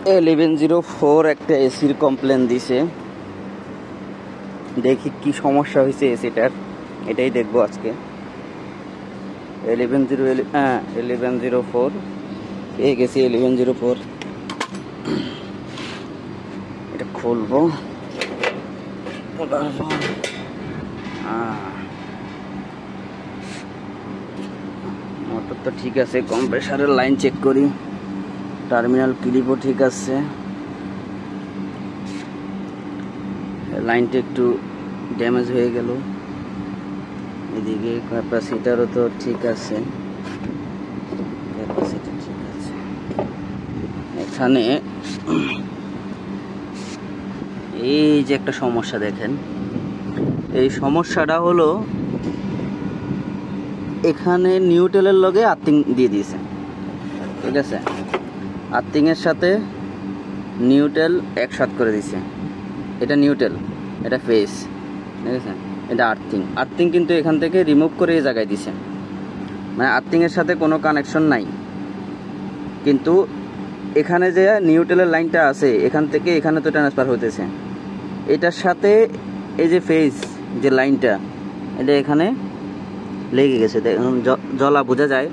1104 একটা এসির কমপ্লেন দিছে, দেখি কি সমস্যা হয়েছে এসিটার, এটাই দেখবো আজকে। 1104 পেয়ে গেছি। 1104 এটা খুলবো। মোটর তো ঠিক আছে, কম্প্রেসারের লাইন চেক করি, টার্মিনাল ক্লিপও ঠিক আছে, লাইনটা একটু ড্যামেজ হয়ে গেল। এদিকে ক্যাপাসিটারও তো ঠিক আছে, ক্যাপাসিটার ঠিক আছে। এখানে এই যে একটা সমস্যা দেখেন, এই সমস্যাটা হলো এখানে নিউট্রালের লগে আর্থিং দিয়ে দিয়েছে, ঠিক আছে। আর্থিংয়ের সাথে নিউট্রাল একসাথ করে দিছে। এটা নিউট্রাল, এটা ফেস, ঠিক আছে। এটা আর্থিং কিন্তু এখান থেকে রিমুভ করে এই জায়গায় দিছে, মানে আর্থিংয়ের সাথে কোনো কানেকশন নাই। কিন্তু এখানে যে নিউট্রালের লাইনটা আছে এখান থেকে এখানে তো ট্রান্সফার হতেছে, এটার সাথে এই যে ফেস যে লাইনটা এটা এখানে লেগে গেছে, জ্বলা বোঝা যায়,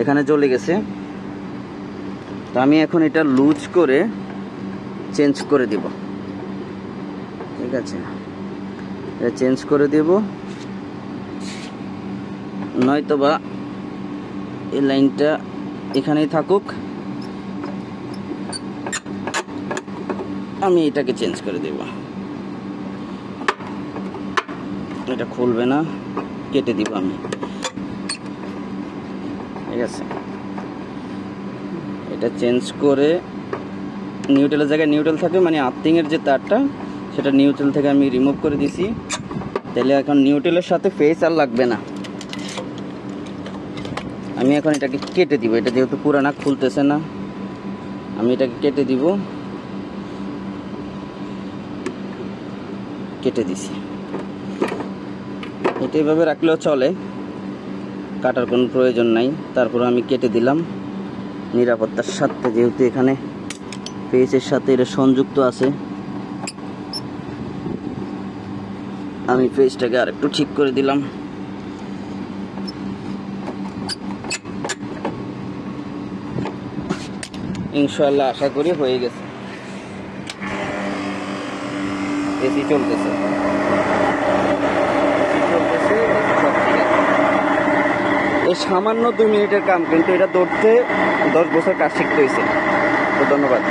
এখানে জ্বলে গেছে। তো আমি এখন এটা লুজ করে চেঞ্জ করে দিব, ঠিক আছে। এটা চেঞ্জ করে দেব, নয়তো বা এই লাইনটা এখানেই থাকুক, আমি এটাকে চেঞ্জ করে দেব। এটা খুলবে না, কেটে দিব আমি, ঠিক আছে। এটা চেঞ্জ করে নিউট্রালের জায়গায় নিউট্রাল থাকে, মানে আর্থিংয়ের যে তারটা সেটা নিউট্রাল থেকে আমি রিমুভ করে দিছি। তাহলে এখন নিউট্রালের সাথে ফেস আর লাগবে না। আমি এখন এটাকে কেটে দিব, এটা যেহেতু পুরানা খুলতেছে না, আমি এটাকে কেটে দিব। কেটে দিছি, এটা এভাবে রাখলেও চলে, কাটার কোনো প্রয়োজন নাই। তারপর আমি কেটে দিলাম নিরাপত্তার সাথে, যেহেতু এখানে ফেসের সাথে এটা সংযুক্ত আছে। আমি ফেসটাকে আর একটু ঠিক করে দিলাম। ইনশাআল্লাহ আশা করি হয়ে গেছে। এসি চলতেছে, এই সামান্য 2 মিনিটের কাম, কিন্তু এটা ধরতে 10 বছর কাজ শিখতে হয়েছে। তো ধন্যবাদ।